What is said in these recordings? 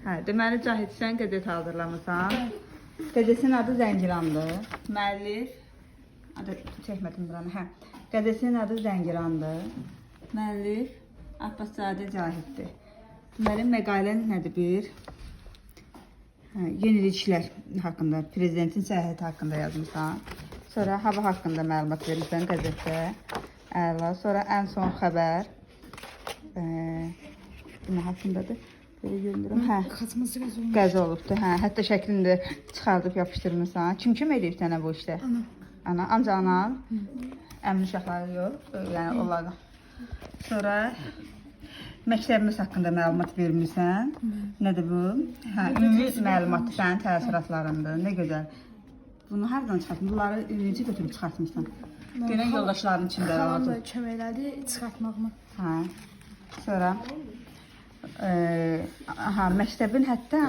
Hə, deməli Cahid sən qəzet hazırlamısan. Qəzetin adı Zəngilandır. Müəllif adı çəkmədim buranı. Hə. Qəzetin adı Zəngilandır. Müəllif Abbaszadə Cahiddir. Deməli məqalən nədir bir? Hə, yeniliklər haqqında, prezidentin səyahəti haqqında yazmısan. Sonra hava haqqında məlumat verirsən qəzetdə. Əla. Sonra ən son xəbər. Nə haqqındadır? Böyle görünürüm. Hə. Qəza olubdur. Hə, hətta şəklini də çıxardıb yapışdırmısan. Kim eləyib sənə bu işdə? Ana. Ana, ancaq anan. Əmin uşaqları yox. Yəni onlarla. Sonra məktəbimiz haqqında məlumat vermirsən. Nədir bu? Hə, ümumi məlumatdır sənin təəssüratlarındır. Nə gözəl. Bunu hardan çıxartmısan? Bunları necə götürüb çıxartmısan? Gələn yoldaşların içində rahat ol. Köməklədi çıxartmağıma. Hə. Sonra məktəbin hətta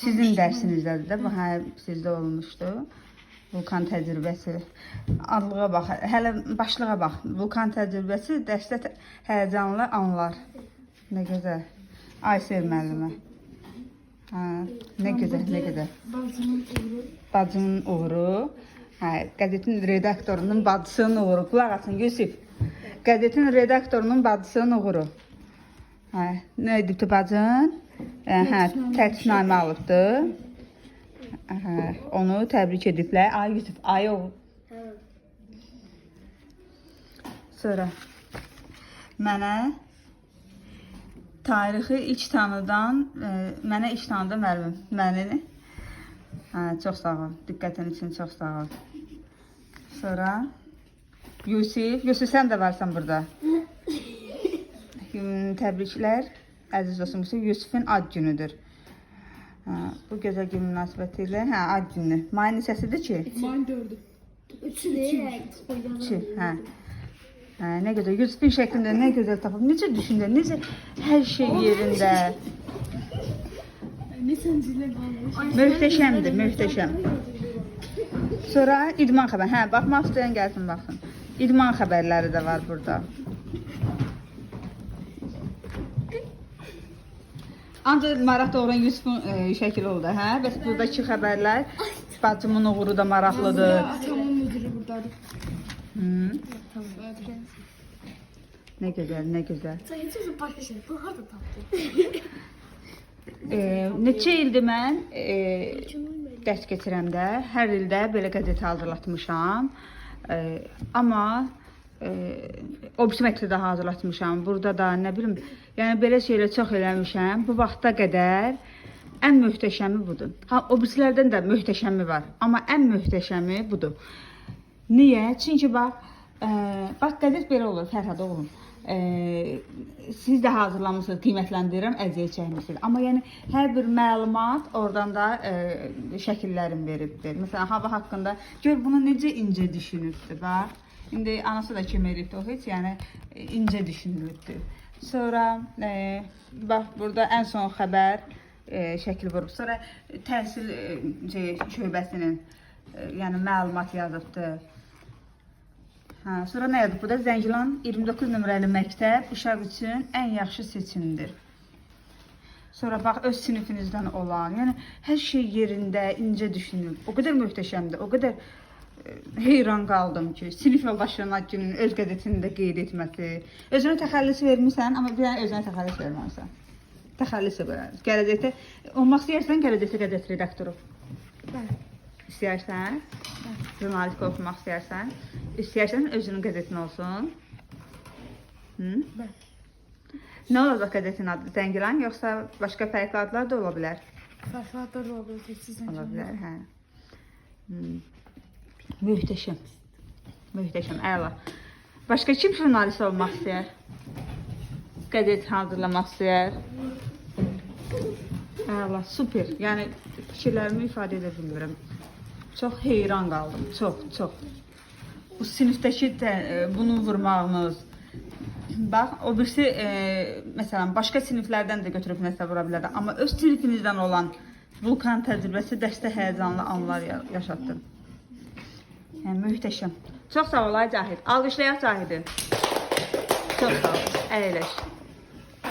sizin dərsinizdədir də, bu sizdə olmuşdu. Vulkan təcrübəsi. Adlığa bax, hələ başlığa bax. Vulkan təcrübəsi dərsdə həyəcanlı anlar. Nə gözəl. Aysel müəllimə. Nə gözəl, nə gözəl. Bacımın uğuru. Qəzetin redaktorunun bacısının uğuru. Qulaq açın, Yusif. Qəzetin redaktorunun bacısının uğuru. Nə edibdi bacın? Tərkibnamə alıbdı. Onu təbrik ediblər. Ay Yusuf, ay oğul. Sonra mənə tarixi ilk tanıdan, mənə ilk tanıdan müəllim. Məni çox sağ ol. Diqqətin üçün çox sağ ol. Sonra Yusif sən də varsan burada. Təbriklər, əziz dostum, Yusifin ad günüdür. Bu gözəl gün münasibəti ilə, ad günü. Mayın neçəsidir ki? Mayın 4-dür. 3, hə. Nə gözəl, Yusifin şəklində nə gözəl tapıb. Necə düşündün, necə hər şey yerində. Möhtəşəmdir, möhtəşəm. Sonra idman xəbər, baxmaq istəyən gəlsin, baxsın. İdman xəbərləri də var burada. Ancaq maraq doğuran Yusufun şəkili oldu, hə? Bəs buradakı xəbərlər, bacımın uğuru da maraqlıdır. Atamın müdürü buradadır. Nə gözəl, nə gözəl. Bu harada tapdı? Neçə ildir mən dərs keçirəndə, hər ildə belə qəzet hazırlatmışam. Amma o birisi məktəbdə hazırlatmışam. Burada da nə bilim, yəni belə şeylər çox eləmişəm. Bu vaxta qədər ən möhtəşəmi budur. O birisilərdən də möhtəşəmi var. Amma ən möhtəşəmi budur. Niyə? Çünki bax qəzet belə olur, Fərhad oğlum. Siz də hazırlamışsınız, qiymətləndirirəm, əziyyət çəkmişsiniz. Amma yəni hər bir məlumat oradan da şəkillərin veribdir. Məsələn, hava haqqında gör bunu necə incə düşünübdür. Bax, indi anası da kömək edibdir, o heç yəni incə düşünülübdür. Sonra bax burada ən son xəbər şəkil vurub. Sonra təhsil şöbəsinin yəni məlumat yazıbdır. Sonra nə yazıb burada? Zəngilan 29 nömrəli məktəb uşaq üçün ən yaxşı seçimdir. Sonra bax, öz sinifinizdən olan, yəni hər şey yerində, incə düşünülür. O qədər möhtəşəmdir, o qədər heyran qaldım ki, sinif yoldaşlarının ad gününün öz qəzetini də qeyd etməsi. Özünə təxəllis vermirsən, amma bir dənə özünə təxəllis verməlisən. Təxəllis verməlisən. Gələcəkdə, olmaq istəyərsən, gələcəkdə qəzet redaktoru. Bəli. İstəyərsən, jurnalistika oxumaq istəyərsən, özünün qəzetin olsun. Bəli. Nə olacaq qəzetin adı? Zəngilan, yoxsa başqa fərqli adlar da ola bilər? Fərqli adlar ola bilər. Ola bilər, hə. Möhtəşəm. Möhtəşəm, əla. Başqa kim jurnalist olmaq istəyər? Qəzet hazırlamaq istəyər? Əla, super. Yəni, fikirlərimi ifadə edə bilmirəm. Çox heyran qaldım, çox. Bu sinifdəki bunu vurmağınız. Bax, o birisi, məsələn, başqa siniflərdən də götürüb nəsə vura bilər. Amma öz sinifinizdən olan vulkan təcrübəsi dərsdə həyəcanlı anlar yaşatdı. Yəni, möhtəşəm. Çox sağ ol, Cahid. Alqışlayaq Cahidi. Çox sağ ol. Əyləş.